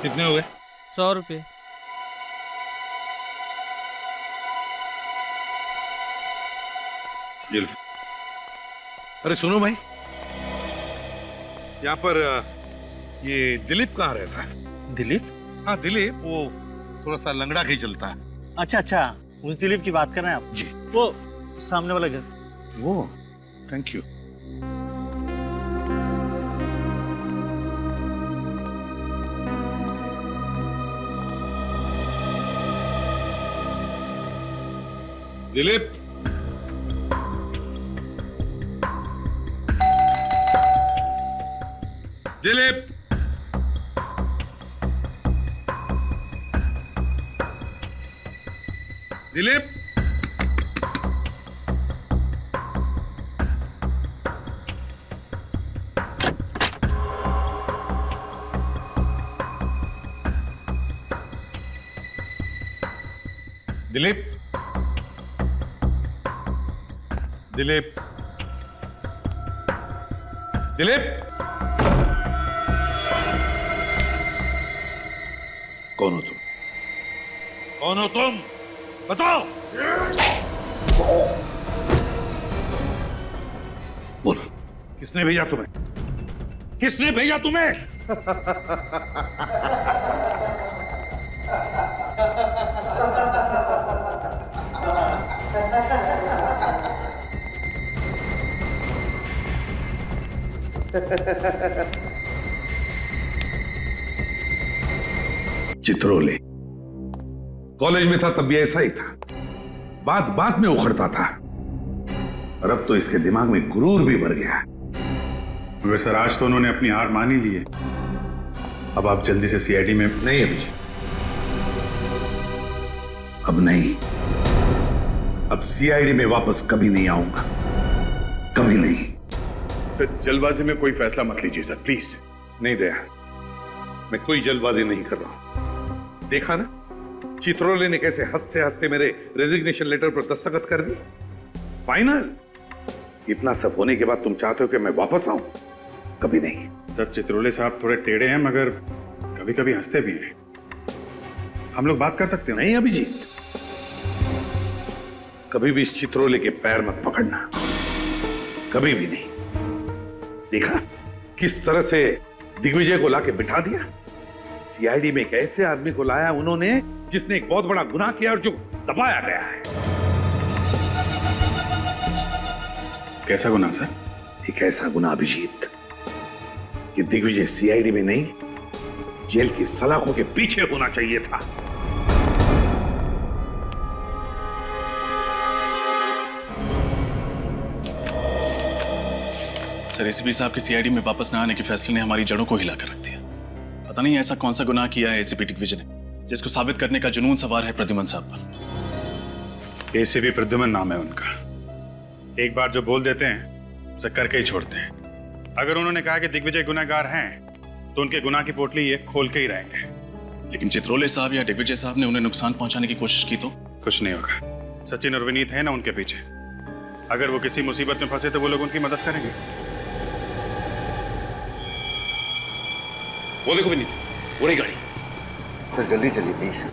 कितने हो गए? 100 रुपये। ये लो। अरे सुनो भाई, यहाँ पर ये दिलीप कहाँ रहता है? दिलीप? हाँ दिलीप, वो थोड़ा सा लंगड़ा के ही चलता है। अच्छा अच्छा, उस दिलीप की बात कर रहे हैं आप? जी। वो सामने वाला घर। वो, थैंक यू। दिलीप, दिलीप, दिलीप, दिलीप, दिलीप, दिलीप, कौन हो तुम? कौन हो तुम? बताओ। बोल, किसने भेजा तुम्हें? किसने भेजा तुम्हें? चित्रोले। कॉलेज में था तब भी ऐसा ही था, बात बात में उखड़ता था, और अब तो इसके दिमाग में गुरूर भी भर गया। वे सर, आज तो उन्होंने अपनी हार मान ही ली है। अब आप जल्दी से सीआईडी में। नहीं अभिजीत, अब नहीं। अब सीआईडी में वापस कभी नहीं आऊंगा, कभी नहीं। सर, जल्दबाजी में कोई फैसला मत लीजिए सर, प्लीज। नहीं दया, मैं कोई जल्दबाजी नहीं कर रहा हूं। देखा ना, चित्रोले ने कैसे हंसते हंसते मेरे रेजिग्नेशन लेटर पर दस्तखत कर दी। फाइनल। इतना सब होने के बाद तुम चाहते हो कि मैं वापस आऊं? कभी नहीं। सर, चित्रोले साहब थोड़े टेढ़े हैं, मगर कभी कभी हंसते भी हैं। हम लोग बात कर सकते हैं। नहीं अभिजीत, कभी भी इस चित्रोले के पैर मत पकड़ना, कभी भी नहीं। देखा किस तरह से दिग्विजय को लाके बिठा दिया। सीआईडी में एक ऐसे आदमी को लाया उन्होंने जिसने एक बहुत बड़ा गुनाह किया और जो दबाया गया है। कैसा गुनाह सर? एक ऐसा गुनाह अभिजीत कि दिग्विजय सीआईडी में नहीं, जेल की सलाखों के पीछे होना चाहिए था। सर, एसीपी साहब के सीआईडी में वापस न आने के फैसले ने हमारी जड़ों को हिला कर रख दिया। पता नहीं ऐसा कौन सा गुनाह किया है एसीपी दिग्विजय ने, जिसको साबित करने का जुनून सवार है प्रद्युमन साहब पर। एसीपी प्रद्युमन नाम है उनका। एक बार जो बोल देते हैं उसे करके ही छोड़ते हैं। अगर उन्होंने कहा कि दिग्विजय गुनहगार हैं, तो उनके गुनाह की पोटली ये खोल के ही रहेंगे। लेकिन चित्रोले साहब या दिग्विजय साहब ने उन्हें नुकसान पहुंचाने की कोशिश की तो? कुछ नहीं होगा। सचिन और विनीत है ना उनके पीछे। अगर वो किसी मुसीबत में फंसे तो वो लोग उनकी मदद करेंगे। वो देखो विनीत, वो रही गाड़ी। सर जल्दी चलिए प्लीज।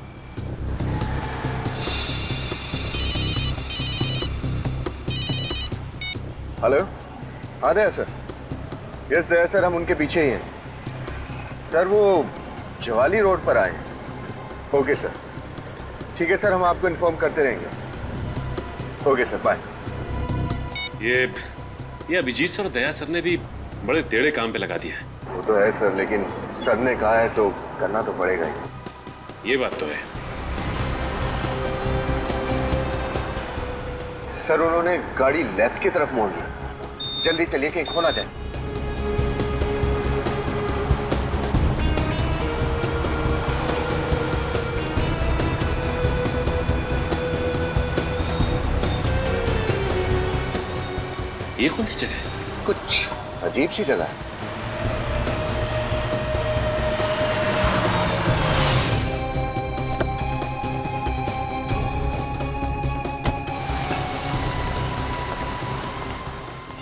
हेलो, हाँ दया सर। यस दया सर, हम उनके पीछे ही हैं सर। वो जवाली रोड पर आए हैं। ओके सर, ठीक है सर, हम आपको इन्फॉर्म करते रहेंगे। Okay sir, bye. ये अभिजीत सर और दया सर ने भी बड़े टेढ़े काम पे लगा दिया है। वो तो है सर, लेकिन सर ने कहा है तो करना तो पड़ेगा ही। ये बात तो है सर। उन्होंने गाड़ी लेफ्ट की तरफ मोड़ ली। जल्दी चलिए कहीं खो ना जाए। ये कौन सी जगह है? कुछ अजीब सी जगह है।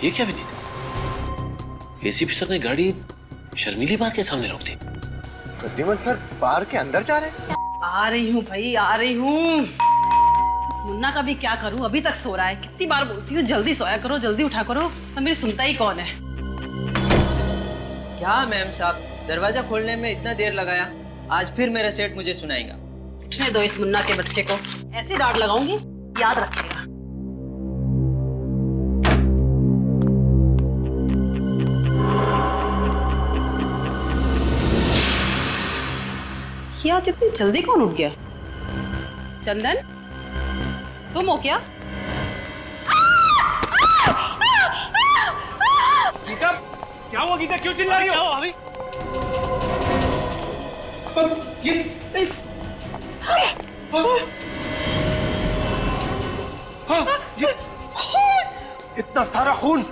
ये क्या विनीत? एसीपी सर ने गाड़ी शर्मिली बाग के सामने रोक दी। प्रद्युमन सर बार के अंदर जा रहे हैं? आ रही हूँ भाई, आ रही हूँ। इस मुन्ना का भी क्या करूँ, अभी तक सो रहा है। कितनी बार बोलती हूँ जल्दी सोया करो, जल्दी उठा करो, पर मेरी सुनता ही कौन है। क्या मैम साहब, दरवाजा खोलने में इतना देर लगाया, आज फिर मेरा सेठ मुझे सुनाएगा। उठने दो इस मुन्ना के बच्चे को, ऐसी डांट लगाऊंगी याद रखेगा। क्या जितनी जल्दी कौन उठ गया? चंदन, तुम हो क्या? गीता, क्या हुआ गीता? क्यों चिल्ला रही हो? अभी इतना सारा खून!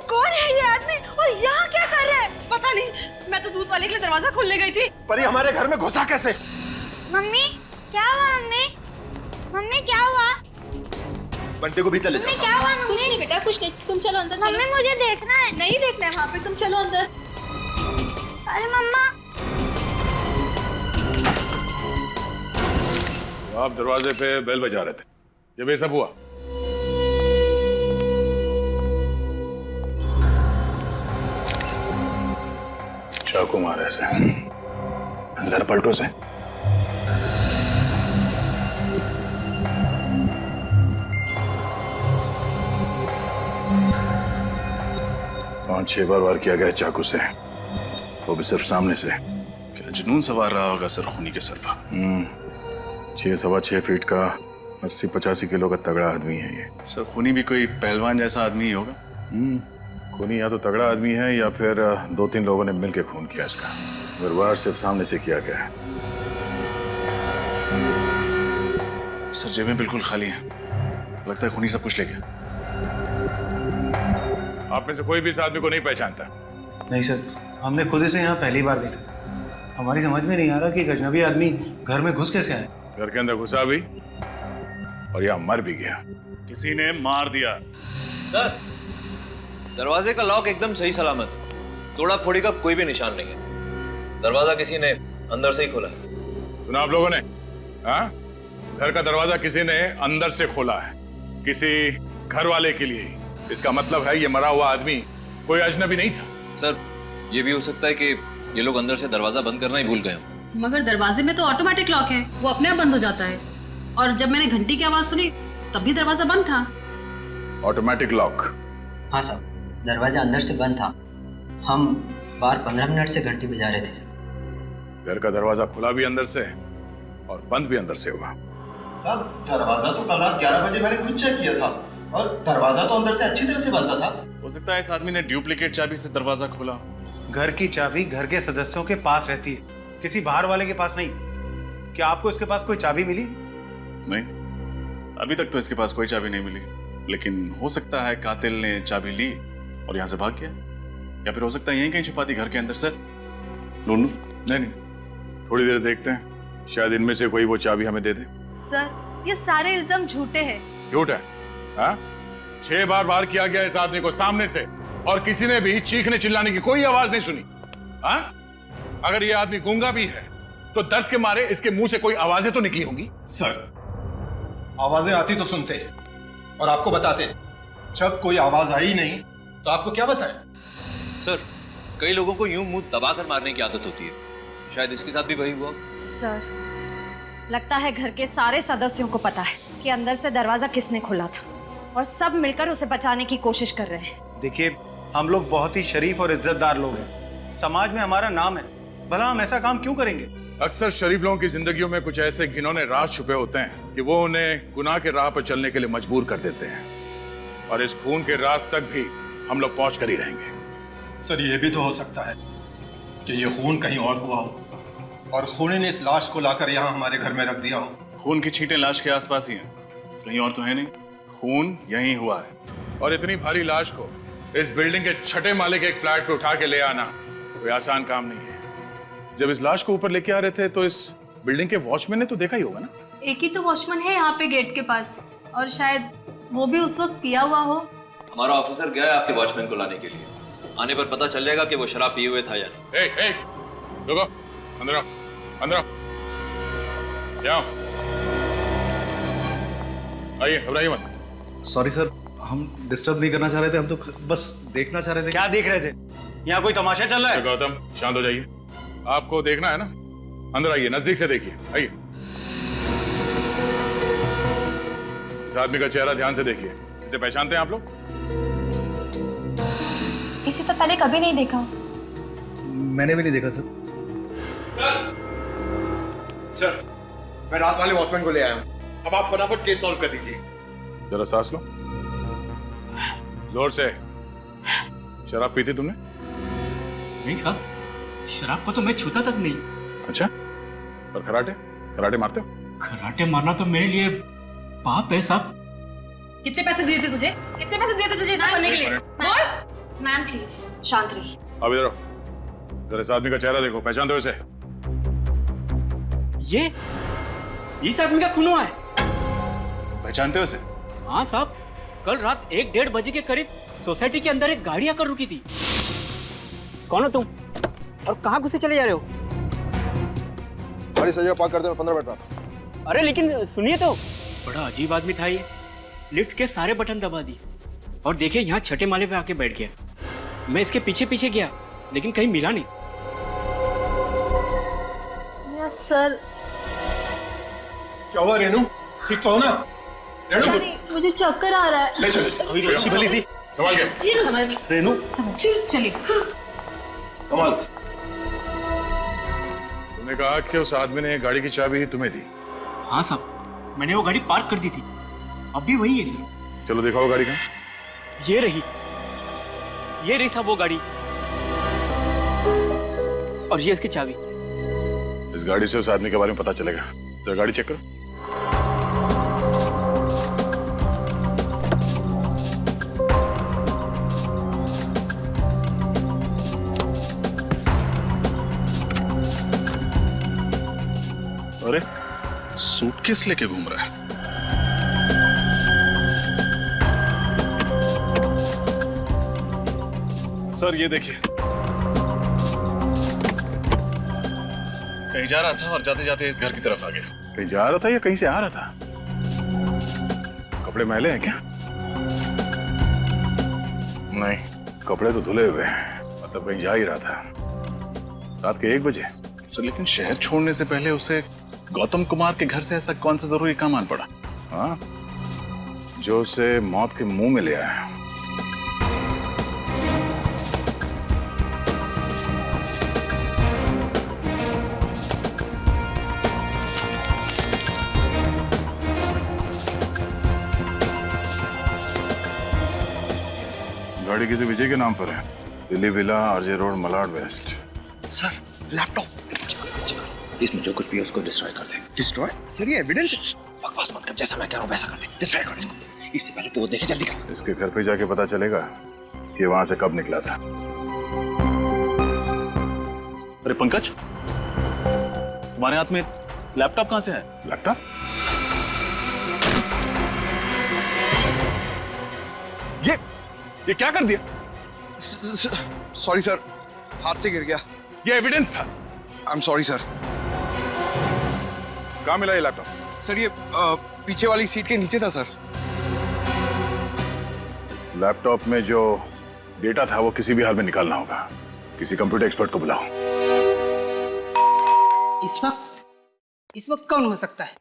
कौन है ये आदमी और यहाँ क्या कर रहा है? पता नहीं, मैं तो दूध वाले के लिए दरवाजा खोलने गई थी। पर ये हमारे घर में घुसा कैसे? मम्मी क्या हुआ? मम्मी मम्मी क्या हुआ? बंटे को भीतर ले जाओ। मम्मी क्या हुआ? मम्मी कुछ नहीं बेटा, कुछ नहीं, तुम चलो अंदर चलो। मम्मी मुझे देखना है। नहीं देखना है वहाँ पे, तुम चलो अंदर। अरे मम्मा, आप दरवाजे पे बेल बजा रहे थे जब ये सब हुआ। चाकू मारे से, जरा पलटो से। पांच छह बार वार किया गया चाकू से, वो भी सिर्फ सामने से। क्या जुनून सवार रहा होगा सर खूनी के सर पर। 6-6.25 फीट का 80-85 किलो का तगड़ा आदमी है ये। सर खूनी भी कोई पहलवान जैसा आदमी ही होगा। खूनी या तो तगड़ा आदमी है या फिर 2-3 लोगों ने मिलकर खून किया इसका। वार सिर्फ सामने से किया गया है। सर जेबें बिल्कुल खाली हैं, लगता है खूनी सब कुछ ले गया। आप में से कोई भी इस आदमी को नहीं पहचानता? नहीं सर, हमने खुद इसे यहाँ पहली बार देखा। हमारी समझ में नहीं आ रहा कि एक अजनबी आदमी घर में घुस कैसे आए। घर के अंदर घुसा भी और यहाँ मर भी गया। किसी ने मार दिया। सर, दरवाजे का लॉक एकदम सही सलामत है, तोड़ा फोड़ी का कोई भी निशान नहीं है। दरवाजा किसी ने अंदर से ही खोला है। सुना आप लोगों ने? हाँ, घर का दरवाजा किसी ने अंदर से खोला है, किसी घर वाले के लिए। इसका मतलब है ये मरा हुआ आदमी कोई अजनबी नहीं था। सर, ये भी हो सकता है कि ये लोग अंदर से दरवाजा बंद करना ही भूल गए हों। मगर दरवाजे में तो ऑटोमेटिक लॉक है, वो अपने आप बंद हो जाता है। और जब मैंने घंटी की आवाज सुनी तब भी दरवाजा बंद था। Automatic lock? हाँ साहब, दरवाजा अंदर से बंद था। हम बाहर 15 मिनट से घंटी बजा रहे थे। घर का दरवाजा खुला भी अंदर से और बंद भी अंदर से हुआ। साहब, दरवाजा तो कल रात 11 बजे मैंने खुद चेक किया था और दरवाजा तो अंदर से अच्छी तरह से बंद था साहब। हो सकता है इस आदमी ने डुप्लीकेट चाबी से दरवाजा खोला। घर की चाबी घर के सदस्यों के पास रहती है, किसी बाहर वाले के पास नहीं। क्या आपको इसके पास कोई चाबी मिली? नहीं, अभी तक तो इसके पास कोई चाबी नहीं मिली, लेकिन हो सकता है कातिल ने चाबी ली और यहाँ से भाग गया, या फिर हो सकता है यहीं कहीं छुपा दी घर के अंदर। सर लूनू? नहीं, थोड़ी देर देखते हैं, शायद इनमें से कोई वो चाबी हमें दे दे। सर, ये सारे इल्जाम झूठे हैं। झूठ है? हाँ? 6 बार वार किया गया इस आदमी को सामने से और किसी ने भी चीखने चिल्लाने की कोई आवाज नहीं सुनी। हाँ? अगर ये आदमी गूंगा भी है तो दर्द के मारे इसके मुंह से कोई आवाजें तो निकली होंगी। सर, आवाजें आती तो सुनते और आपको बताते। जब कोई आवाज आई नहीं तो आपको क्या बताएं? सर, कई लोगों को यूं मुंह दबाकर मारने की आदत होती है, शायद इसके साथ भी वही हुआ। सर, लगता है घर के सारे सदस्यों को पता है कि अंदर से दरवाजा किसने खोला था और सब मिलकर उसे बचाने की कोशिश कर रहे हैं। देखिए, हम लोग बहुत ही शरीफ और इज्जतदार लोग हैं, समाज में हमारा नाम है, भला हम ऐसा काम क्यों करेंगे? अक्सर शरीफ लोगों की जिंदगियों में कुछ ऐसे घिनौने राज छुपे होते हैं कि वो उन्हें गुनाह के राह पर चलने के लिए मजबूर कर देते हैं, और इस खून के राज तक भी हम लोग पहुंच कर ही रहेंगे। सर, ये भी तो हो सकता है कि ये खून कहीं और हुआ हो और खूनी ने इस लाश को लाकर यहाँ हमारे घर में रख दिया हो। खून की छींटें लाश के आसपास ही हैं, कहीं और तो है नहीं। खून यहीं हुआ है। और इतनी भारी लाश को इस बिल्डिंग के 6ठे माले के एक फ्लैट पे उठा के ले आना कोई आसान काम नहीं है। जब इस लाश को ऊपर लेके आ रहे थे तो इस बिल्डिंग के वॉचमैन ने तो देखा ही होगा ना। एक ही तो वॉचमैन है यहाँ पे गेट के पास, और शायद वो भी उस वक्त पिया हुआ हो। हमारा ऑफिसर गया है आपके वॉचमैन को लाने के लिए, आने पर पता चल जाएगा कि वो शराब पिए हुए था या नहीं। रुको, अंदर आओ। अंदर आओ। क्या आइए, घबराइए मत। सॉरी सर, हम डिस्टर्ब नहीं करना चाह रहे थे, हम तो बस देखना चाह रहे थे। क्या देख रहे थे? यहाँ कोई तमाशा चल रहा है? गौतम शांत हो जाइए, आपको देखना है ना, अंदर आइए, नजदीक से देखिए, आइए। इस आदमी का चेहरा ध्यान से देखिए, इसे पहचानते हैं आप लोग? इसे तो पहले कभी नहीं देखा। मैंने भी नहीं देखा सर। सर, मैं रात वाले वॉचमैन को ले आया हूँ। अब आप फटाफट केस सॉल्व कर दीजिए। जरा सांस लो, जोर से। शराब पीती तुमने? नहीं साहब, शराब को तो मैं छूता तक नहीं। अच्छा, और कराटे? कराटे मारते हो? कराटे मारना तो मेरे लिए पाप है साहब। कितने पैसे दिए थे तुझे? कितने पैसे दिए थे तुझे ऐसा करने के लिए? बोल। मैम प्लीज शांत रहिए। अब इधर आओ, जरा इस आदमी का चेहरा देखो, पहचानते हो इसे? ये इस आदमी का खून हुआ है। पहचानते हो इसे? हाँ साहब, कल रात 1-1:30 बजे के करीब सोसाइटी के अंदर एक गाड़ी आकर रुकी थी। कौन हो तुम और कहाँ घुसे चले जा रहे हो? गाड़ी सही पार्क कर दे, मैं 15 मिनट में आता हूं। अरे लेकिन सुनिए तो, बड़ा अजीब आदमी था ये। लिफ्ट के सारे बटन दबा दिए और देखिए यहाँ छठे माले पे आके बैठ गया। मैं इसके पीछे पीछे गया लेकिन कहीं मिला नहीं। Yes sir. क्या हुआ रेनू? ठीक तो हो ना? रेनू, मुझे चक्कर आ रहा है। ले चलो, अभी तो अच्छी भली थी। संभाल के। ये समझ रेनू, चलिए। कमाल। तुमने कहा कि उस आदमी ने गाड़ी की चाबी ही तुम्हें दी? हाँ साहब, मैंने वो गाड़ी पार्क कर दी थी, अभी वही है सर। चलो दिखाओ गाड़ी कहाँ। ये रही साहब वो गाड़ी, और ये इसकी चाबी। इस गाड़ी से उस आदमी के बारे में पता चलेगा। जरा गाड़ी चेक करो। अरे सूटकेस लेके घूम रहा है। सर ये देखिए, कहीं जा रहा था और जाते जाते इस घर की तरफ आ गया। कहीं जा रहा था या कहीं से आ रहा था? कपड़े मैले हैं क्या? नहीं, कपड़े तो धुले हुए हैं, मतलब कहीं जा ही रहा था। रात के 1 बजे? सर लेकिन शहर छोड़ने से पहले उसे गौतम कुमार के घर से ऐसा कौन सा जरूरी काम आन पड़ा, हाँ, जो उसे मौत के मुंह में ले आया? गाड़ी किसी विजय के नाम पर है, Delhi villa, RJ road, Malad west. Sir, laptop इसमें जो कुछ भी है उसको डिस्ट्रॉय कर दे। डिस्ट्रॉय? सर ये एविडेंस है। बकवास मत कर, जैसा मैं कह रहा हूँ वैसा कर दे। डिस्ट्रॉय कर इसको, इससे पहले कि वो देखे। जल्दी कर। इसके घर पे जाके पता चलेगा कि वहां से कब निकला था। अरे पंकज, तुम्हारे हाथ में लैपटॉप कहाँ से है? लैपटॉप? ये क्या कर दिया? सॉरी सर, हाथ से गिर गया। ये एविडेंस था। I am sorry sir. कहाँ मिला ये लैपटॉप? सर ये पीछे वाली सीट के नीचे था सर। इस लैपटॉप में जो डेटा था वो किसी भी हाल में निकालना होगा। किसी कंप्यूटर एक्सपर्ट को बुलाओ। इस वक्त कौन हो सकता है?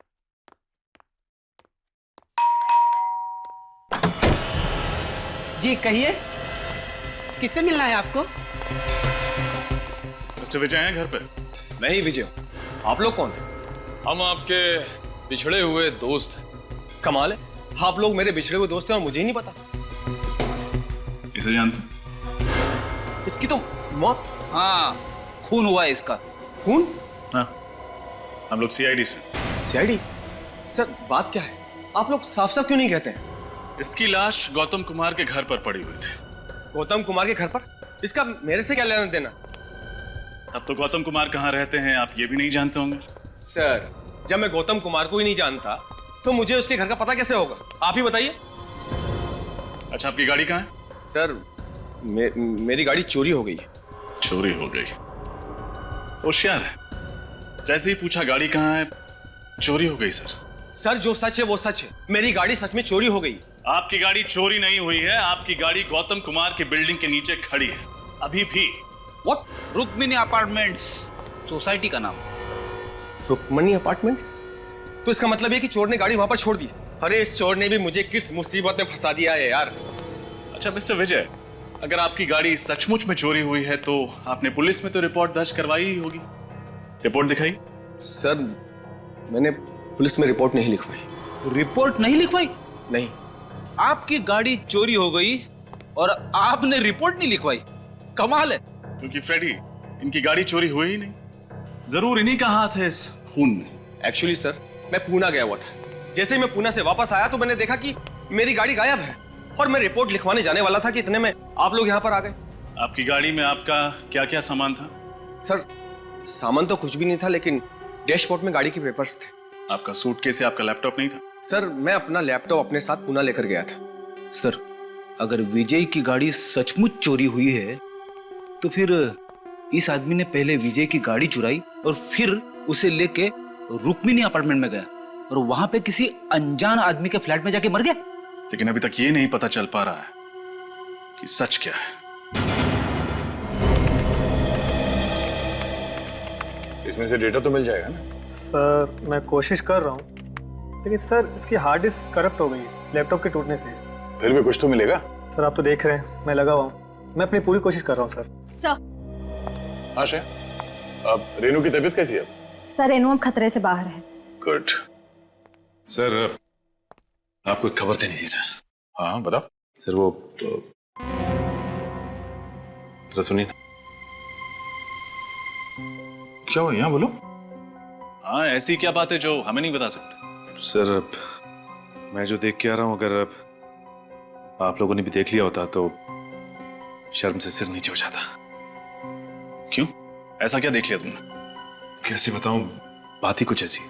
जी कहिए, किससे मिलना है आपको? मिस्टर विजय हैं घर पे? मैं ही विजय हूँ। आप लोग कौन हैं? हम आपके बिछड़े हुए दोस्त हैं। कमाल है, आप लोग मेरे बिछड़े हुए दोस्त हैं और मुझे ही नहीं पता। इसे जानते? इसकी तो मौत। हाँ, खून हुआ है इसका। खून? हाँ, हम लोग सीआईडी से। सीआईडी? सर बात क्या है? आप लोग साफ साफ क्यों नहीं कहते हैं? इसकी लाश गौतम कुमार के घर पर पड़ी हुई थी। गौतम कुमार के घर पर? इसका मेरे से क्या लेना देना? तब तो गौतम कुमार कहाँ रहते हैं आप ये भी नहीं जानते होंगे। सर, जब मैं गौतम कुमार को ही नहीं जानता तो मुझे उसके घर का पता कैसे होगा? आप ही बताइए। अच्छा, आपकी गाड़ी कहाँ है? सर मेरी गाड़ी चोरी हो गई है। चोरी हो गई? होशियार है, जैसे ही पूछा गाड़ी कहाँ है, चोरी हो गई सर। सर जो सच है वो सच है, मेरी गाड़ी सच में चोरी हो गई। आपकी गाड़ी चोरी नहीं हुई है, आपकी गाड़ी गौतम कुमार की बिल्डिंग के नीचे खड़ी है अभी भी। व्हाट? रुक्मिणी अपार्टमेंट्स सोसाइटी का नाम। रुक्मिणी अपार्टमेंट्स? तो इसका मतलब ये कि चोर ने गाड़ी वहां पर छोड़ दी। अरे इस चोर ने भी मुझे किस मुसीबत में फंसा दिया है यार। अच्छा मिस्टर विजय, अगर आपकी गाड़ी सचमुच में चोरी हुई है तो आपने पुलिस में तो रिपोर्ट दर्ज करवाई ही होगी। रिपोर्ट दिखाई। सर मैंने पुलिस में रिपोर्ट नहीं लिखवाई। रिपोर्ट नहीं लिखवाई? नहीं। आपकी गाड़ी चोरी हो गई और आपने रिपोर्ट नहीं लिखवाई? कमाल है। क्योंकि फ्रेडी, इनकी गाड़ी चोरी हुई ही नहीं, जरूर इन्हीं का हाथ है इस खून में। एक्चुअली सर मैं पूना गया हुआ था। जैसे ही मैं पूना से वापस आया तो मैंने देखा कि मेरी गाड़ी गायब है और मैं रिपोर्ट लिखवाने जाने वाला था कि इतने में आप लोग यहाँ पर आ गए। आपकी गाड़ी में आपका क्या क्या सामान था? सर सामान तो कुछ भी नहीं था, लेकिन डैशबोर्ड में गाड़ी के पेपर्स थे। आपका सूटकेस या आपका लैपटॉप नहीं था? सर मैं अपना लैपटॉप अपने साथ पुणे लेकर गया था। सर अगर विजय की गाड़ी सचमुच चोरी हुई है तो फिर इस आदमी ने पहले विजय की गाड़ी चुराई और फिर उसे लेके रुक्मिणी अपार्टमेंट में गया और वहां पे किसी अनजान आदमी के फ्लैट में जाके मर गया। लेकिन अभी तक ये नहीं पता चल पा रहा है कि सच क्या है। इसमें से डेटा तो मिल जाएगा ना? सर मैं कोशिश कर रहा हूँ, लेकिन सर इसकी हार्ड डिस्क करप्ट हो गई है लैपटॉप के टूटने से। फिर भी कुछ तो मिलेगा। सर आप तो देख रहे हैं मैं लगा हुआ हूँ, मैं अपनी पूरी कोशिश कर रहा हूँ सर। सर। हाँ श्रेया, अब रेनू की तबीयत कैसी है? सर रेनू अब खतरे से बाहर है। गुड। सर आपको एक खबर देनी थी सर। हाँ बताओ। सर वो जरा सुनिए। क्या हुआ यहाँ बोलो। हाँ ऐसी क्या बात है जो हमें नहीं बता सकते? सर मैं जो देख के आ रहा हूँ, अगर आप लोगों ने भी देख लिया होता तो शर्म से सिर नीचे हो जाता। क्यों, ऐसा क्या देख लिया तुमने? कैसे बताऊं, बात ही कुछ ऐसी।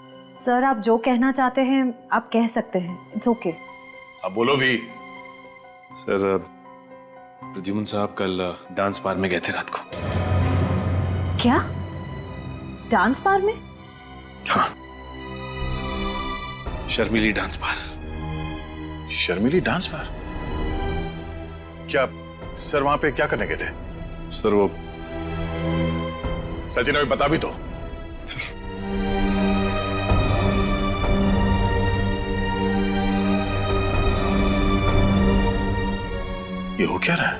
सर आप जो कहना चाहते हैं आप कह सकते हैं, इट्स ओके। अब बोलो भी। सर प्रद्युम्न साहब कल डांस बार में गए थे रात को। क्या? डांस बार में? हाँ, शर्मिली डांस बार। शर्मिली डांस बार? क्या सर वहां पे क्या करने गए थे? सर वो सचिन अभी बता भी तो। ये हो क्या रहा है?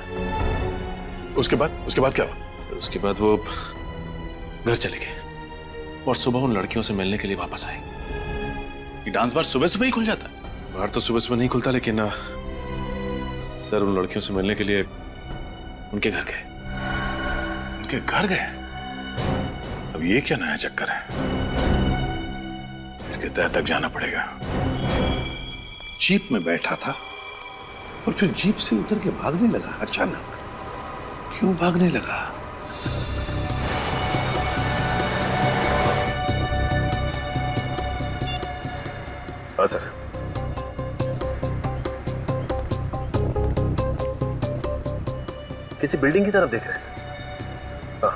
उसके बाद क्या हुआ? सर उसके बाद वो घर चले गए और सुबह उन लड़कियों से मिलने के लिए वापस आए। ये डांस बार सुबह सुबह ही खुल जाता है? बार तो सुबह सुबह नहीं खुलता, लेकिन सर उन लड़कियों से मिलने के लिए उनके घर गए। उनके घर गए? अब ये क्या नया चक्कर है? इसके तह तक जाना पड़ेगा। जीप में बैठा था और फिर जीप से उतर के भागने लगा अचानक। क्यों भागने लगा? हाँ सर। किसी बिल्डिंग की तरफ देख रहे हैं सर। हाँ।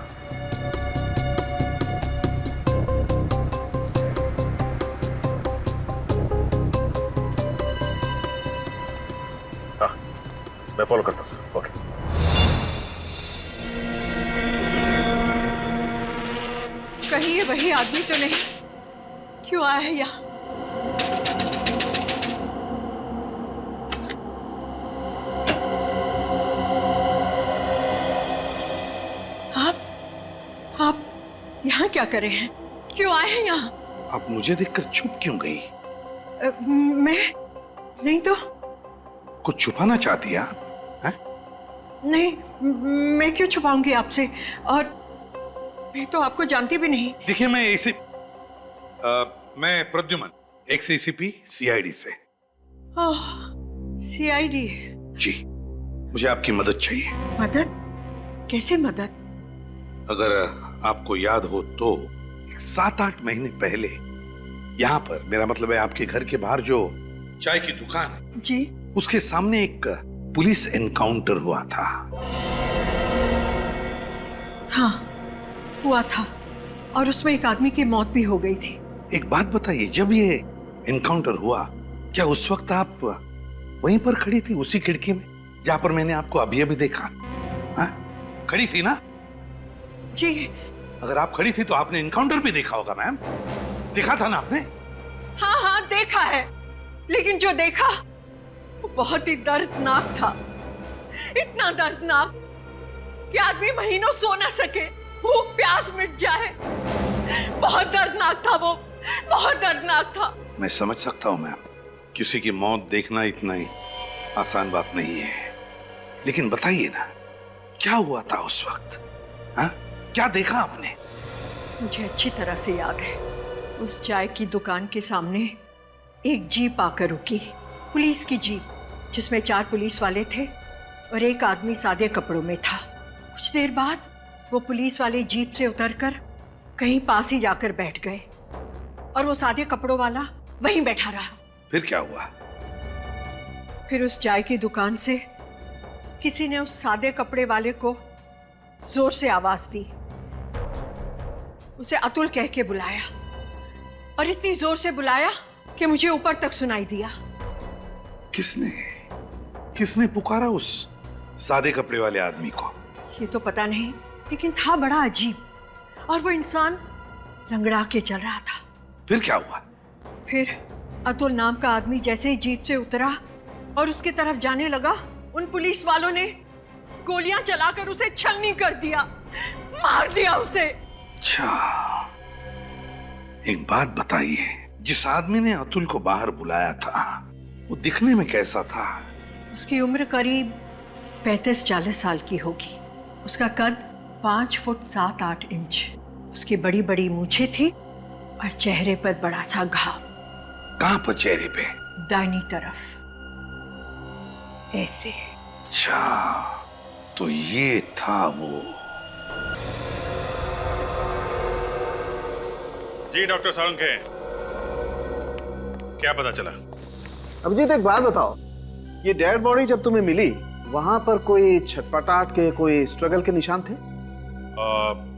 हाँ मैं फॉलो करता हूँ सर। ओके। कहीं ये वही आदमी तो नहीं? क्यों आया है यहाँ? आप यहाँ क्या कर रहे हैं? क्यों आए हैं यहाँ? आप मुझे देखकर चुप क्यों गई? मैं नहीं तो। कुछ छुपाना चाहती हैं आप? नहीं, मैं क्यों छुपाऊंगी आपसे? और मैं तो आपको जानती भी नहीं। देखिए मैं प्रद्युमन, एक्स एसीपी सीआईडी से। ओह, सीआईडी? जी, मुझे आपकी मदद चाहिए। मदद? कैसे मदद? अगर आपको याद हो तो 7-8 महीने पहले यहाँ पर, मेरा मतलब है आपके घर के बाहर जो चाय की दुकान है जी, उसके सामने एक पुलिस एनकाउंटर हुआ था। हाँ हुआ था। और उसमें एक आदमी की मौत भी हो गई थी। एक बात बताइए, जब ये एनकाउंटर हुआ क्या उस वक्त आप वहीं पर खड़ी थी, उसी खिड़की में जहां पर मैंने आपको अभी अभी देखा? हाँ? खड़ी थी ना जी। अगर आप खड़ी थी तो आपने एनकाउंटर भी देखा होगा मैम, देखा था ना आपने? हाँ हाँ देखा है, लेकिन जो देखा वो बहुत ही दर्दनाक था। इतना दर्दनाक कि आदमी महीनों सो ना सके, भूख प्यास मिट जाए। बहुत दर्दनाक था वो, बहुत दर्दनाक था। मैं समझ सकता हूं मैम, किसी की मौत देखना इतना ही आसान बात नहीं है, लेकिन बताइए ना क्या हुआ था उस वक्त? हाँ? क्या देखा आपने? मुझे अच्छी तरह से याद है, उस चाय की दुकान के सामने एक जीप आकर रुकी, पुलिस की जीप, जिसमें 4 पुलिस वाले थे और एक आदमी सादे कपड़ों में था। कुछ देर बाद वो पुलिस वाले जीप से उतरकर कहीं पास ही जाकर बैठ गए और वो सादे कपड़ों वाला वहीं बैठा रहा। फिर क्या हुआ? फिर उस चाय की दुकान से किसी ने उस सादे कपड़े वाले को जोर से आवाज दी, उसे अतुल कह के बुलाया और इतनी जोर से बुलाया कि मुझे ऊपर तक सुनाई दिया। किसने पुकारा उस सादे कपड़े वाले आदमी को? ये तो पता नहीं, लेकिन था बड़ा अजीब, और वो इंसान लंगड़ा के चल रहा था। फिर क्या हुआ? फिर अतुल नाम का आदमी जैसे ही जीप से उतरा और उसकी तरफ जाने लगा, उन पुलिस वालों ने गोलियां चलाकर उसे छलनी कर दिया, मार दिया उसे। अच्छा, एक बात बताइए, जिस आदमी ने अतुल को बाहर बुलाया था वो दिखने में कैसा था? उसकी उम्र करीब 35-40 साल की होगी। उसका कद 5 फुट 7-8 इंच। उसकी बड़ी बड़ी मूछें थी और चेहरे पर बड़ा सा घाव। कहां पर चेहरे पे? दाहिनी तरफ, ऐसे। अच्छा, तो ये था वो। जी डॉक्टर सालुंखे, क्या पता चला? अभिजीत एक बात बताओ, ये डेड बॉडी जब तुम्हें मिली वहां पर कोई छटपटाहट के, कोई स्ट्रगल के निशान थे?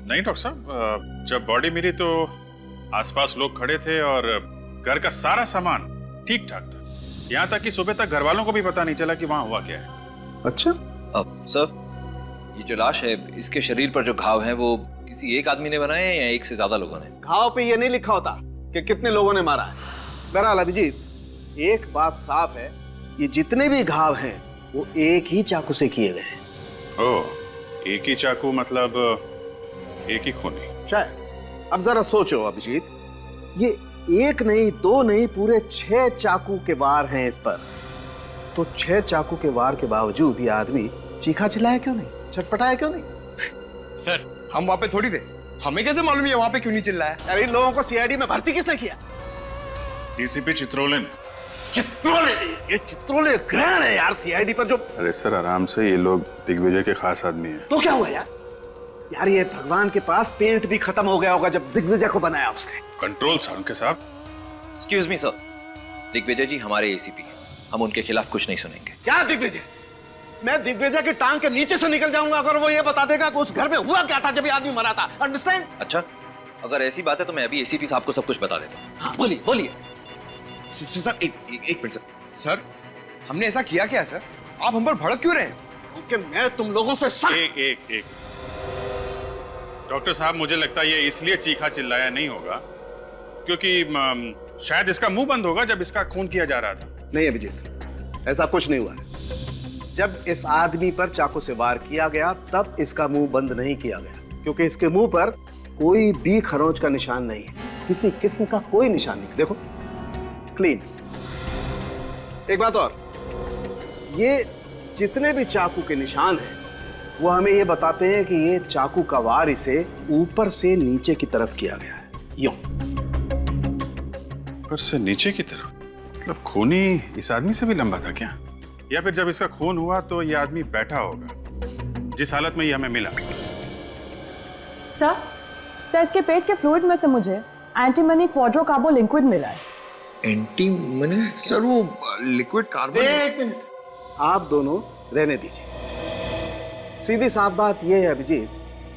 नहीं डॉक्टर साहब, जब बॉडी मिली तो आसपास लोग खड़े थे और घर का सारा सामान ठीक ठाक था। यहाँ तक कि सुबह तक घर वालों को भी पता नहीं चला कि वहाँ हुआ क्या है। अच्छा। अब सर, ये जो लाश है, इसके शरीर पर जो घाव हैं वो किसी एक आदमी ने बनाए हैं या एक से ज्यादा लोगों ने? घाव पे ये नहीं लिखा होता कि कितने लोगों ने मारा है। बहरहाल अभिजीत, एक बात साफ है, ये जितने भी घाव हैं वो एक ही चाकू से किए गए हैं। ओह, एक ही चाकू मतलब एक ही खूनी? शायद। अब जरा सोचो अभिजीत, ये एक नहीं, 2 नहीं, पूरे 6 चाकू के वार हैं इस पर। तो 6 चाकू के वार के बावजूद ये आदमी चीखा चिल्लाया क्यों नहीं, छटपटाया क्यों नहीं? सर, हम वहां पे थोड़ी थे, हमें कैसे मालूम है वहां पे क्यों नहीं चिल्लाया? अरे इन लोगों को सीआईडी में भर्ती किसने किया? डीसीपी चित्रोले ने। चित्रोले? ये चित्रोले ग्रहण है यार सीआईडी पर जो। अरे सर आराम से, ये लोग दिग्विजय के खास आदमी हैं। तो क्या हुआ यार? यार ये भगवान के पास पेंट भी खत्म हो गया होगा जब दिग्विजय को बनाया उसने। कंट्रोल सालुंखे साहब। एक्सक्यूज मी सर, दिग्विजय जी हमारे एसीपी हैं, हम उनके खिलाफ कुछ नहीं सुनेंगे। क्या दिग्विजय? मैं दिग्विजय की टांग के नीचे से निकल जाऊंगा अगर वो ये बता देगा कि उस घर में हुआ क्या था जब ये आदमी मरा था। अंडरस्टैंड? अच्छा, अगर ऐसी बात है तो मैं अभी एसीपी साहब को सब कुछ बता देता हूँ। हाँ, बोलिए बोलिए। सर एक मिनट सर, हमने ऐसा किया क्या सर? आप हम पर भड़क क्यों रहे हैं? क्योंकि मैं तुम लोगों से सख्त। एक डॉक्टर साहब, मुझे लगता है ये इसलिए चीखा चिल्लाया नहीं होगा क्योंकि शायद इसका मुंह बंद होगा जब इसका खून किया जा रहा था। नहीं अभिजीत, ऐसा कुछ नहीं हुआ है। जब इस आदमी पर चाकू से वार किया गया तब इसका मुंह बंद नहीं किया गया, क्योंकि इसके मुंह पर कोई भी खरोंच का निशान नहीं है, किसी किस्म का कोई निशान नहीं। देखो, क्लीन। एक बात और, ये जितने भी चाकू के निशान हैं वो हमें ये बताते हैं कि ये चाकू का वार इसे ऊपर से नीचे की तरफ किया गया है, यूं। ऊपर से नीचे की तरफ? मतलब खूनी इस आदमी से भी लंबा था क्या? या फिर जब इसका खून हुआ तो ये आदमी बैठा होगा जिस हालत में ये हमें मिला? सर इसके पेट के फ्लूइड में से मुझे एंटीमनी क्वाड्रोकार्बो लिक्विड मिला है। एंटीमनी? सर वो लिक्विड कार्बन। एक मिनट, आप दोनों रहने दीजिए। सीधी साफ बात यह है अभिजीत,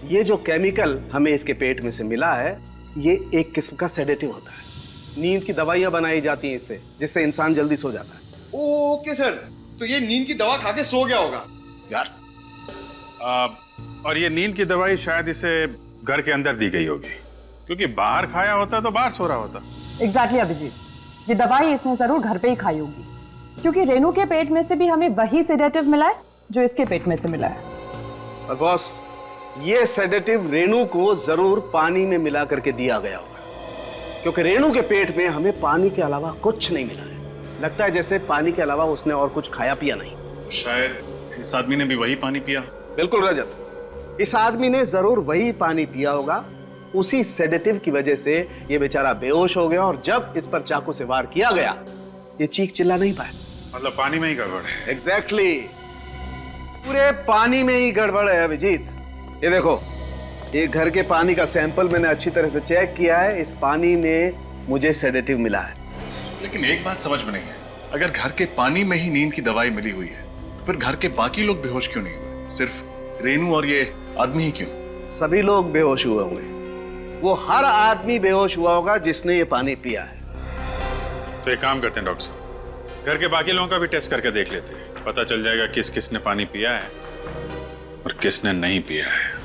ये जो केमिकल हमें इसके पेट में से मिला है, ये एक किस्म का सेडेटिव होता है। नींद की दवाइयां बनाई जाती हैं इससे, जिससे इंसान जल्दी सो जाता है। ओके सर, तो ये नींद की दवा खा के सो गया होगा यार। और ये नींद की दवाई शायद इसे घर के अंदर दी गई होगी, क्योंकि बाहर खाया होता तो बाहर सो रहा होता। एग्जैक्टली अभिजीत, ये दवाई इसने जरूर घर पे ही खाई होगी, क्योंकि रेनू के पेट में से भी हमें वही सेडेटिव मिला है जो इसके पेट में से मिला है। और बॉस, ये सेडेटिव रेनू को जरूर पानी में मिला करके दिया गया होगा, क्योंकि रेनू के पेट में हमें पानी के अलावा कुछ नहीं मिला है। लगता है जैसे पानी के अलावा उसने और कुछ खाया पिया नहीं। शायद इस आदमी ने भी वही पानी पिया। बिल्कुल रजत, इस आदमी ने जरूर वही पानी पिया होगा। उसी सेडेटिव की वजह से ये बेचारा बेहोश हो गया, और जब इस पर चाकू से वार किया गया, ये चीख चिल्ला नहीं पाया। मतलब पानी में ही गड़बड़ है। एग्जैक्टली, पूरे पानी में ही गड़बड़ है अभिजीत। ये देखो, ये घर के पानी का सैंपल मैंने अच्छी तरह से चेक किया है। इस पानी में मुझे सेडेटिव मिला है। लेकिन एक बात समझ में नहीं है, अगर घर के पानी में ही नींद की दवाई मिली हुई है तो फिर घर के बाकी लोग बेहोश क्यों नहीं हुए? सिर्फ रेनू और ये आदमी ही क्यों? सभी लोग बेहोश हुए होंगे। वो हर आदमी बेहोश हुआ होगा जिसने ये पानी पिया है। तो एक काम करते हैं डॉक्टर साहब, घर के बाकी लोगों का भी टेस्ट करके देख लेते हैं। पता चल जाएगा किस किस ने पानी पिया है और किसने नहीं पिया है।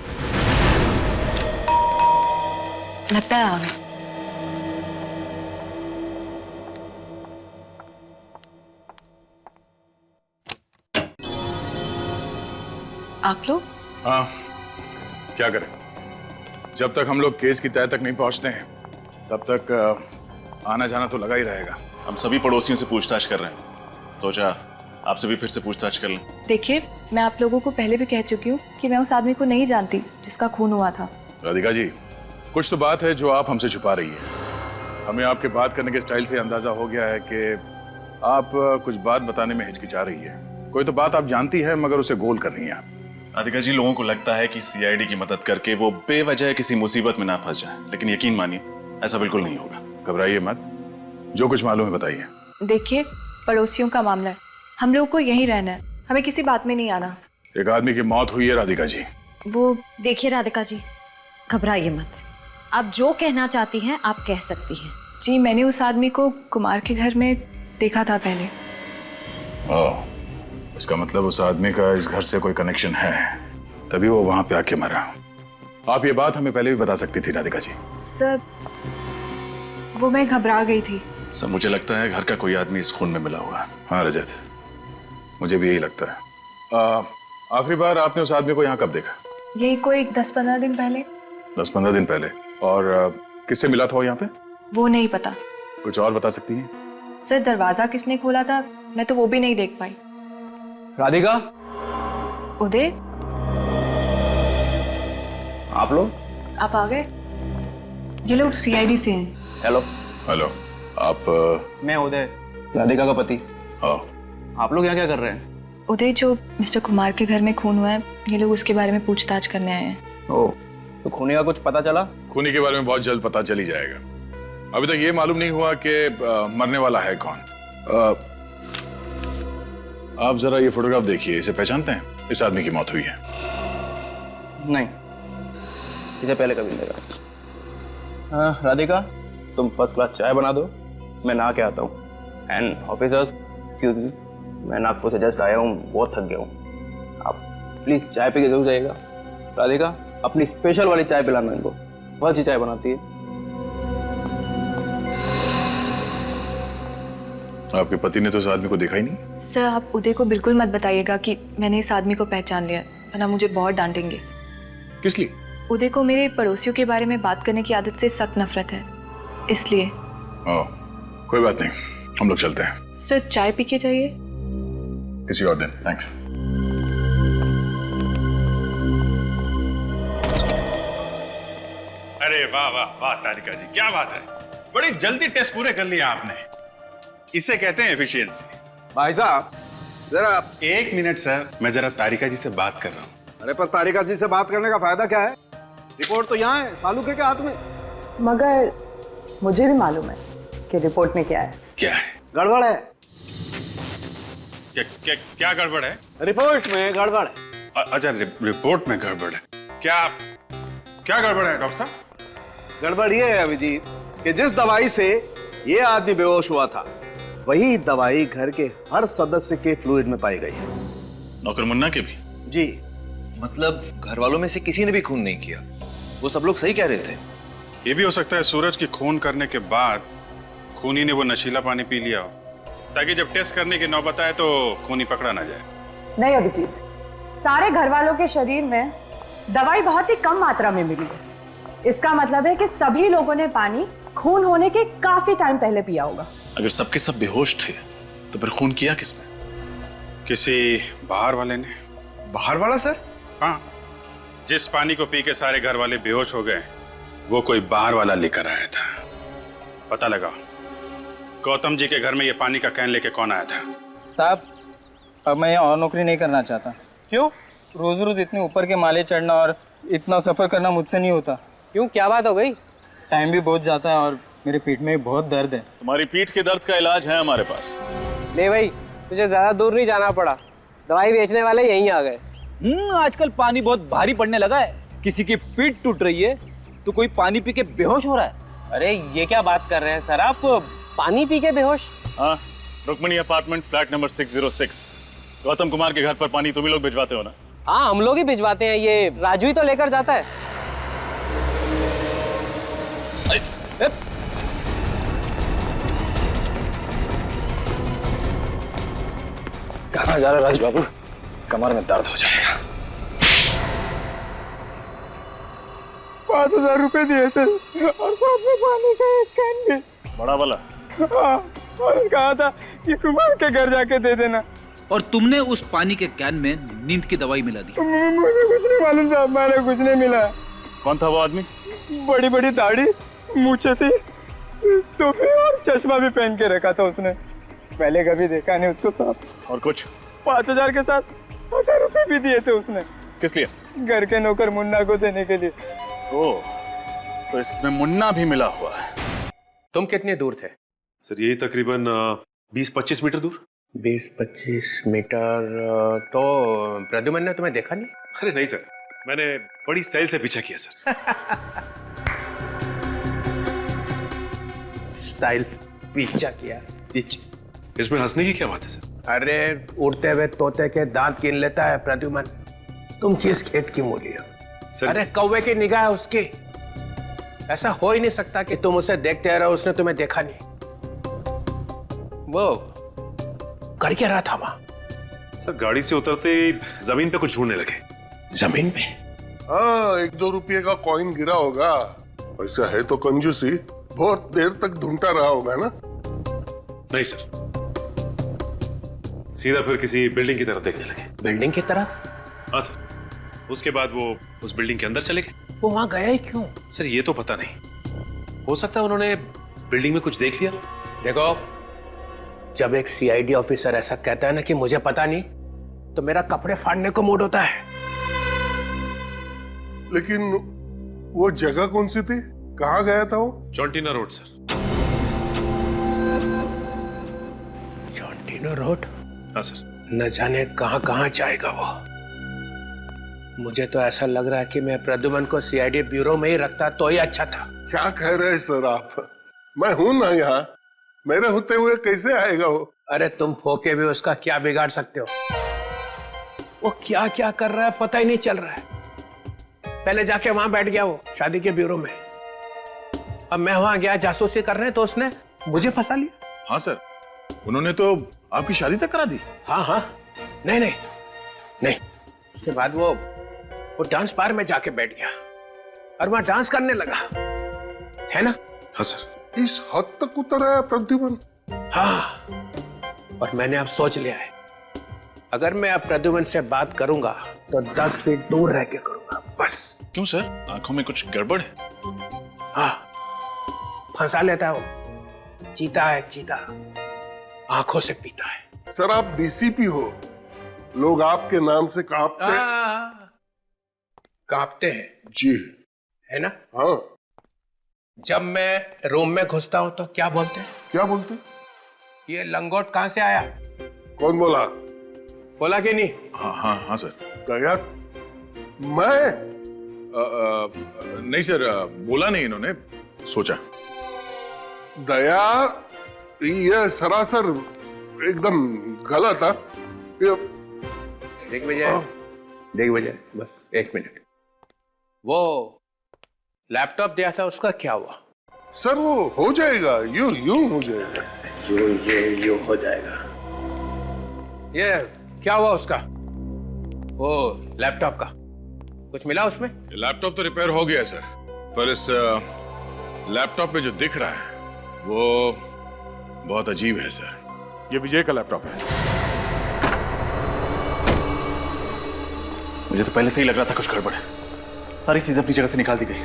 लगता है आ गए। आप लोग? हाँ, क्या करें, जब तक हम लोग केस की तह तक नहीं पहुंचते हैं तब तक आना जाना तो लगा ही रहेगा। हम सभी पड़ोसियों से पूछताछ कर रहे हैं, सोचा आपसे भी फिर से पूछताछ कर लें। देखिए, मैं आप लोगों को पहले भी कह चुकी हूँ कि मैं उस आदमी को नहीं जानती जिसका खून हुआ था। राधिका जी, कुछ तो बात है जो आप हमसे छुपा रही है। हमें आपके बात करने के स्टाइल से अंदाजा हो गया है कि आप कुछ बात बताने में हिचकिचा रही है। कोई तो बात आप जानती है मगर उसे गोल कर रही हैं आप। राधिका जी, लोगों को लगता है कि सीआईडी की मदद करके वो बेवजह किसी मुसीबत में ना फंस जाए, लेकिन यकीन मानिए ऐसा बिल्कुल नहीं होगा। घबराइए मत, जो कुछ मालूम है बताइए। देखिए, पड़ोसियों का मामला है, हम लोगों को यहीं रहना है, हमें किसी बात में नहीं आना। एक आदमी की मौत हुई है राधिका जी। वो देखिए राधिका जी, घबराइए मत, आप जो कहना चाहती हैं आप कह सकती हैं। जी, मैंने उस आदमी को कुमार के घर में देखा था पहले। ओह, इसका मतलब उस आदमी का इस घर से कोई कनेक्शन है, तभी वो वहां पे आके मरा। आप ये बात हमें पहले भी बता सकती थी राधिका जी। सर, वो मैं घबरा गई थी। सर, मुझे लगता है घर का कोई आदमी इस खून में मिला हुआ है। हाँ रजत, मुझे भी यही लगता है। आखिरी बार आपने उस आदमी को यहाँ कब देखा? यही कोई 10-15 दिन पहले। 10-15 दिन पहले? और किससे मिला था वो यहाँ पे? वो नहीं पता। कुछ और बता सकती हैं? सर, दरवाजा किसने खोला था मैं तो वो भी नहीं देख पाई। राधिका, उदय, आप लोग? आप आ गए? ये लोग सीआईडी से हैं। हेलो। हेलो, आप? मैं उदय, राधिका का पति। आप लोग यहाँ क्या कर रहे हैं? उदय, जो मिस्टर कुमार के घर में खून हुआ है, ये लोग उसके बारे में पूछताछ करने आए हैं। ओह, तो खूनी का कुछ पता चला? खूनी के बारे में बहुत जल्द पता चल ही जाएगा। अभी तक ये मालूम नहीं हुआ कि मरने वाला है कौन। आप जरा ये फोटोग्राफ देखिए, इसे पहचानते हैं? इस आदमी की मौत हुई है। नहीं, इसे पहले कभी नहीं देखा। हाँ, राधिका, तुम फर्स्ट क्लास चाय बना दो, मैं नहा के आता हूँ। एंड ऑफिसर्स, एक्सक्यूज मी, मैं नागपुर से जस्ट आया हूँ, बहुत थक गया हूँ। आप प्लीज चाय पी के जरूर जाइएगा। राधिका, अपनी स्पेशल वाली चाय पिलाना इनको, बहुत अच्छी चाय बनाती है। आपके पति ने तो इस आदमी को देखा ही नहीं? सर, आप उदय को बिल्कुल मत बताइएगा कि मैंने इस आदमी को पहचान लिया, वरना मुझे बहुत डांटेंगे। किस लिए? उदय को मेरे पड़ोसियों के बारे में बात करने की आदत से सख्त नफरत है, इसलिए। ओह, कोई बात नहीं, हम लोग चलते हैं। सर, चाय पी के जाइए। किसी और दिन, थैंक्स। अरे वाह वाह वाह तारिका जी, क्या बात है, बड़ी जल्दी टेस्ट पूरे कर लिया आपने। इसे कहते हैं एफिशिएंसी। भाई साहब, जरा एक मिनट सर, मैं जरा तारिका जी से बात कर रहा हूँ। अरे पर तारिका जी से बात करने का फायदा क्या है? रिपोर्ट तो यहाँ है, सालू के हाथ में। मगर मुझे भी मालूम है कि रिपोर्ट में क्या है। क्या है? गड़बड़ है। क्या क्या क्या गड़बड़ है? रिपोर्ट में गड़बड़ है। अच्छा, रिपोर्ट में गड़बड़ है। क्या क्या गड़बड़ है डॉक्टर साहब? गड़बड़ ये है अभिजीत कि जिस दवाई से ये आदमी बेहोश हुआ था वही दवाई घर के हर सदस्य के फ्लूइड में पाई गई है। नौकर मुन्ना के भी? जी। मतलब घर वालों में से किसी ने भी खून नहीं किया? वो सब लोग सही कह रहे थे। ये भी हो सकता है सूरज की खून करने के बाद खूनी ने वो नशीला पानी पी लिया हो, ताकि जब टेस्ट करने की नौबत आए तो खूनी पकड़ा ना जाए। नहीं अभिजीत, सारे घर वालों के शरीर में दवाई बहुत ही कम मात्रा में मिली है। इसका मतलब है कि सभी लोगों ने पानी खून होने के काफी टाइम पहले पिया होगा। अगर सबके सब बेहोश थे तो फिर खून किया किसने? किसी बाहर वाले ने। बाहर वाला सर? हाँ, जिस पानी को पी के सारे घर वाले बेहोश हो गए वो कोई बाहर वाला लेकर आया था। पता लगा गौतम जी के घर में ये पानी का कैन लेके कौन आया था? साहब, अब मैं यहाँ और नौकरी नहीं करना चाहता। क्यों? रोज रोज इतने ऊपर के माले चढ़ना और इतना सफर करना मुझसे नहीं होता। क्यों, क्या बात हो गई? टाइम भी बहुत जाता है और मेरे पीठ में भी बहुत दर्द है। तुम्हारी पीठ के दर्द का इलाज है हमारे पास। ले भाई, तुझे ज्यादा दूर नहीं जाना पड़ा, दवाई बेचने वाले यहीं आ गए। आजकल पानी बहुत भारी पड़ने लगा है। किसी की पीठ टूट रही है तो कोई पानी पी के बेहोश हो रहा है। अरे ये क्या बात कर रहे हैं सर आप, पानी पी के बेहोश? हाँ, Rukmani apartment flat number 606। Gautam Kumar के घर पर पानी तुम ही लोग भिजवाते हो ना? हाँ, हम लोग ही भिजवाते हैं, ये राजू ही तो लेकर जाता है। कहाँ जा रहे राजू बाबू? कमर में दर्द हो जाएगा। 5,000 रुपए दिए थे और साथ में पानी का एक कैन भी। बड़ा वाला? हाँ, और कहा था कि कुमार के घर जाके दे देना। और तुमने उस पानी के कैन में नींद की दवाई मिला दी? मुझे कुछ नहीं मालूम साहब, मैंने कुछ नहीं मिला। कौन था वो आदमी? बड़ी बड़ी दाढ़ी, मूछें थी, टोपी और चश्मा भी पहन के रखा था उसने। पहले कभी देखा नहीं उसको साहब। और कुछ? 5,000 के साथ 1,000 रुपए भी दिए थे उसने। किस लिए? घर के नौकर मुन्ना को देने के लिए। ओह, तो इसमें मुन्ना भी मिला हुआ है। तुम कितने दूर थे? सर यही तकरीबन 20-25 मीटर दूर। 20-25 मीटर? तो प्रद्युमन ने तुम्हें देखा नहीं? अरे नहीं सर, मैंने बड़ी स्टाइल से पीछा किया सर। स्टाइल पीछा किया? पीछे? इसमें हंसने की क्या बात है सर? अरे उड़ते हुए तोते के दांत गिन लेता है प्रद्युमन। तुम किस खेत की मूली हो? अरे कौवे की निगाह है उसकी। ऐसा हो ही नहीं सकता कि तुम उसे देखते रहो, उसने तुम्हें देखा नहीं। वो कर क्या रहा था वहां? सर गाड़ी से उतरते ही जमीन पे कुछ ढूंढने लगे। जमीन पे? हाँ, 1-2 रुपये का कॉइन गिरा होगा। वैसा है तो कंजूसी, बहुत देर तक ढूंढता रहा होगा ना? नहीं सर, सीधा फिर किसी बिल्डिंग की तरफ देखने लगे। बिल्डिंग की तरफ? हाँ सर, उसके बाद वो उस बिल्डिंग के अंदर चले गए। वो वहां गया ही क्यों? सर ये तो पता नहीं, हो सकता है उन्होंने बिल्डिंग में कुछ देख लिया। देखो, जब एक सीआईडी ऑफिसर ऐसा कहता है ना कि मुझे पता नहीं, तो मेरा कपड़े फाड़ने को मूड होता है। लेकिन वो जगह कौन सी थी? कहाँ गया था वो? चौंटीना रोड सर। चौंटीना रोड? हाँ सर। न जाने कहाँ कहाँ जाएगा वो। मुझे तो ऐसा लग रहा है कि मैं प्रद्युमन को सीआईडी ब्यूरो में ही रखता तो ही अच्छा था। क्या कह रहे हैं सर आप? मैं हूं ना यहाँ, मेरे होते हुए कैसे आएगा वो? अरे तुम फोके भी उसका क्या बिगाड़ सकते हो? वो क्या क्या कर रहा है पता ही नहीं चल रहा है। पहले जाके वहां बैठ गया वो शादी के ब्यूरो में। अब मैं वहां गया जासूसी करने तो उसने मुझे फंसा लिया। हाँ सर, उन्होंने तो आपकी शादी तक करा दी। हाँ हाँ, नहीं नहीं नहीं। उसके बाद वो डांस बार में जाके बैठ गया और वहां डांस करने लगा, है ना? हाँ सर। इस हद तक उतर आया प्रद्युमन? हाँ, और मैंने अब सोच लिया है, अगर मैं अब प्रद्युमन से बात करूंगा तो 10 फीट दूर रह के करूंगा बस। क्यों सर, आंखों में कुछ गड़बड़ है? हाँ, फंसा लेता है वो। चीता है चीता, आंखों से पीता है। सर आप डीसीपी हो, लोग आपके नाम से कांपते कांपते हैं जी, है ना? हाँ। जब मैं रूम में घुसता हूं तो क्या बोलते हैं? क्या बोलते? ये लंगोट कहां से आया? कौन बोला? बोला कि नहीं? हाँ हाँ हाँ सर। दया, मैं नहीं सर, बोला नहीं इन्होंने, सोचा। दया, ये सरासर एकदम गलत है। देख विजय, बस 1 मिनट। वो लैपटॉप दिया था, उसका क्या हुआ? सर वो हो जाएगा, यूं हो जाएगा। यूं हो जाएगा। ये क्या हुआ उसका? वो लैपटॉप का कुछ मिला उसमें? लैपटॉप तो रिपेयर हो गया सर, पर इस लैपटॉप पे जो दिख रहा है वो बहुत अजीब है सर। ये विजय का लैपटॉप है। मुझे तो पहले से ही लग रहा था कुछ गड़बड़ है। सारी चीजें अपनी जगह से निकाल दी गई।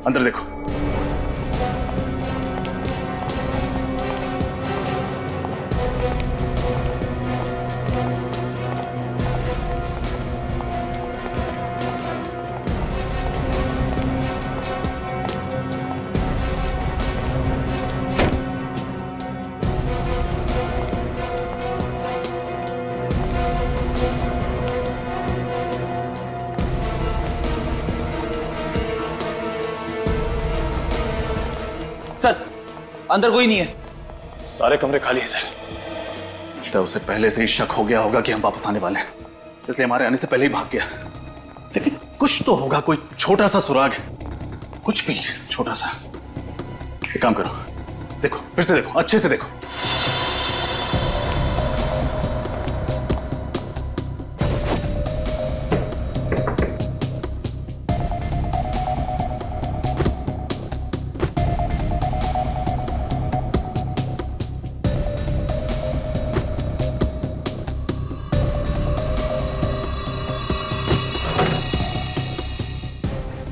अंदर देखो। सर, अंदर कोई नहीं है। सारे कमरे खाली हैं सर। तो उसे पहले से ही शक हो गया होगा कि हम वापस आने वाले हैं, इसलिए हमारे आने से पहले ही भाग गया। लेकिन कुछ तो होगा, कोई छोटा सा सुराग, कुछ भी छोटा सा। एक काम करो, देखो, फिर से देखो, अच्छे से देखो।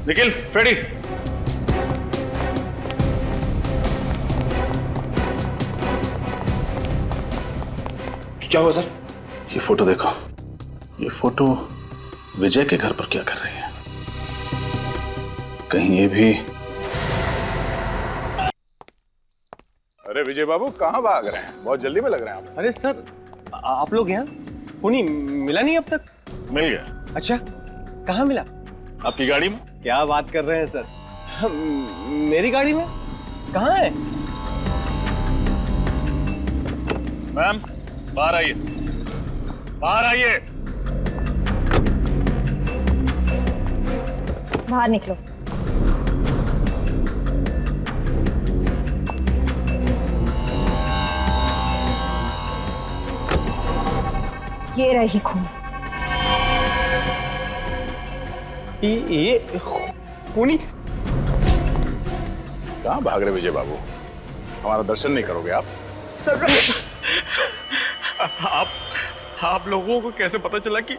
निखिल, फ्रेडी, क्या हुआ सर? ये फोटो देखो। ये फोटो विजय के घर पर क्या कर रही है? कहीं ये भी। अरे विजय बाबू, कहाँ भाग रहे हैं? बहुत जल्दी में लग रहे हैं आप। अरे सर, आप लोग यहाँ? खूनी मिला नहीं अब तक? मिल गया। अच्छा, कहाँ मिला? आपकी गाड़ी में। क्या बात कर रहे हैं सर? मेरी गाड़ी में? कहाँ है? मैम, बाहर आइए, बाहर आइए। बाहर निकलो। ये रही खून। ये खूनी? कहाँ भाग रहे विजय बाबू? हमारा दर्शन नहीं करोगे आप? सर, आप लोगों को कैसे पता चला कि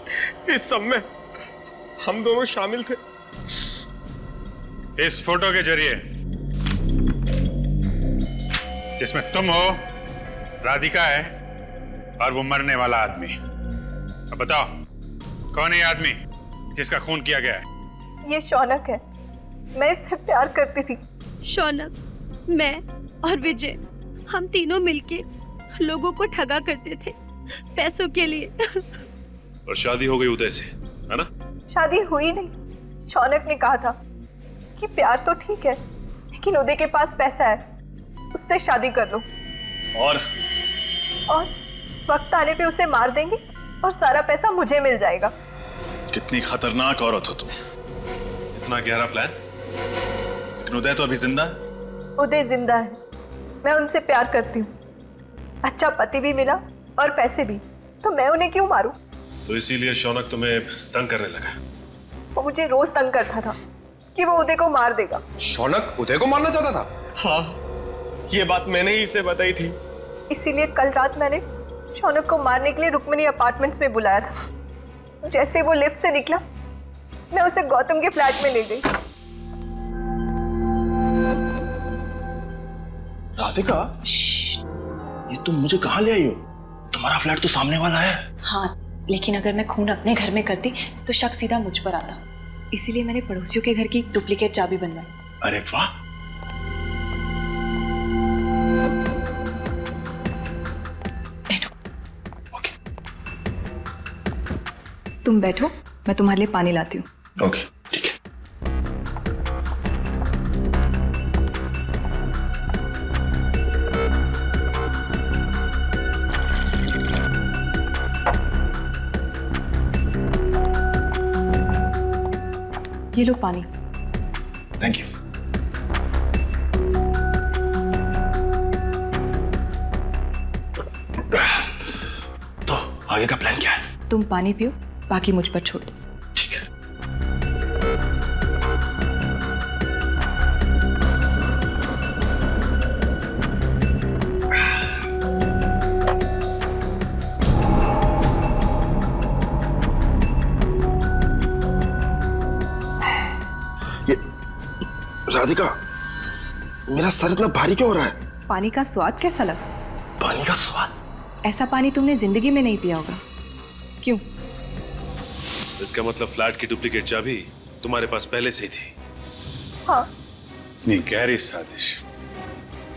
इस सब में हम दोनों शामिल थे? इस फोटो के जरिए, जिसमें तुम हो, राधिका है और वो मरने वाला आदमी। अब बताओ, कौन है ये आदमी जिसका खून किया गया है? ये शौनक है, मैं इससे प्यार करती थी। शौनक, मैं और विजय, हम तीनों मिलके लोगों को ठगा करते थे पैसों के लिए। और शादी हो गई उदय से, है ना? शादी हुई नहीं। शौनक ने कहा था कि प्यार तो ठीक है, लेकिन उदय के पास पैसा है, उससे शादी कर लो। और वक्त आने पे उसे मार देंगे और सारा पैसा मुझे मिल जाएगा। कितनी खतरनाक औरत हो तुम। इतना गहरा प्लान? लेकिन उदय तो अभी जिंदा है। उदय जिंदा है, मैं उनसे प्यार करती हूँ। अच्छा पति भी मिला और पैसे भी, तो मैं उन्हें क्यों मारूं? तो इसीलिए शौनक तुम्हें तंग करने लगा? वो मुझे रोज तंग करता था कि वो उदय को मार देगा। शौनक उदय को मारना चाहता था? हाँ, ये बात मैंने ही इसे बताई थी। इसीलिए कल रात मैंने शौनक को मारने के लिए रुक्मिणी अपार्टमेंट्स में बुलाया था। जैसे वो लिफ्ट से निकला, मैं उसे गौतम के फ्लैट में ले गई। राधिका, ये तुम मुझे कहाँ ले आई हो? तुम्हारा फ्लैट तो सामने वाला है। हाँ, लेकिन अगर मैं खून अपने घर में करती तो शक सीधा मुझ पर आता, इसीलिए मैंने पड़ोसियों के घर की डुप्लीकेट चाबी बनवाई। अरे वाह! तुम बैठो, मैं तुम्हारे लिए पानी लाती हूँ। ओके, ठीक है। ये लो पानी। Thank you. तो आगे का प्लान क्या है? तुम पानी पियो, बाकी मुझ पर छोड़ दो। ठीक है। राधिका, मेरा सर इतना भारी क्यों हो रहा है? पानी का स्वाद कैसा लगा? पानी का स्वाद? ऐसा पानी तुमने जिंदगी में नहीं पिया होगा। क्यों? इसका मतलब फ्लैट की डुप्लीकेट चाबी तुम्हारे पास पहले से ही थी। हाँ। नहीं, गहरी साजिश।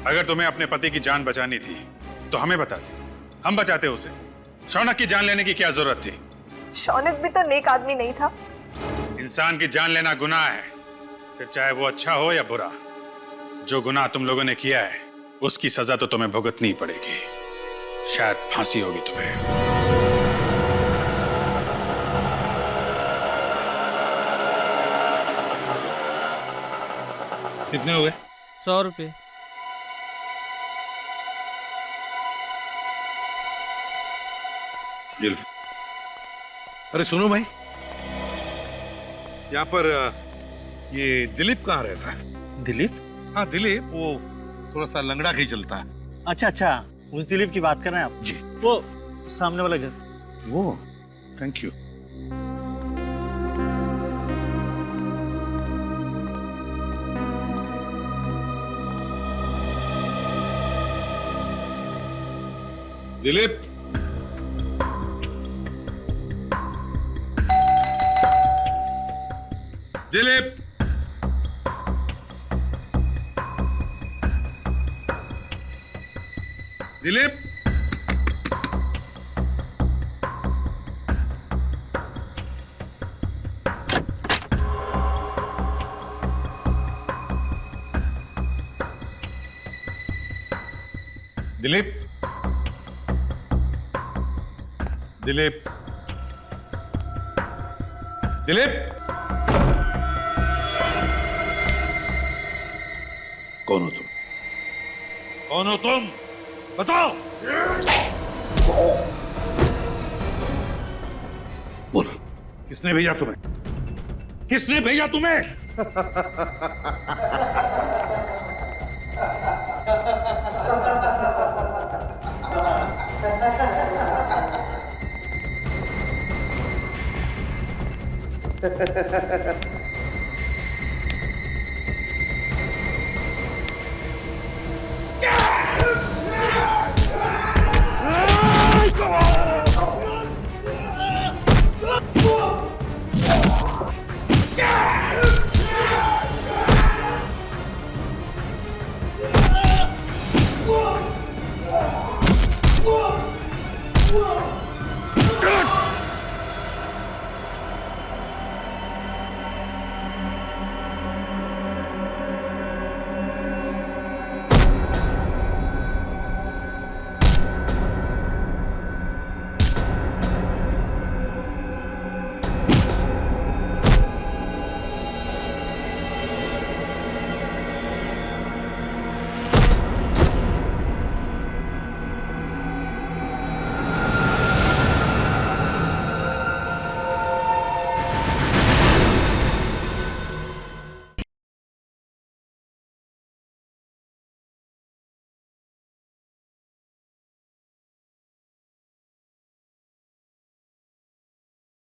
अगर तुम्हें अपने पति की जान बचानी थी तो हमें बताते, हम बचाते उसे। शौनक की जान लेने की क्या जरूरत थी? शौनक भी तो नेक आदमी नहीं था। इंसान की जान लेना गुनाह है, फिर चाहे वो अच्छा हो या बुरा। जो गुनाह तुम लोगों ने किया है उसकी सजा तो तुम्हें भुगतनी पड़ेगी। शायद फांसी होगी तुम्हें। कितने हो गए? 100 रुपये। अरे सुनो भाई, यहाँ पर ये दिलीप कहाँ रहता है? दिलीप? हाँ दिलीप, वो थोड़ा सा लंगड़ा के चलता है। अच्छा अच्छा, उस दिलीप की बात कर रहे हैं आप? जी। वो सामने वाला घर। वो, थैंक यू। दिलीप, दिलीप, दिलीप, दिलीप, दिलीप, दिलीप, कौन हो तुम? कौन हो तुम? बताओ। बोल, किसने भेजा तुम्हें? किसने भेजा तुम्हें?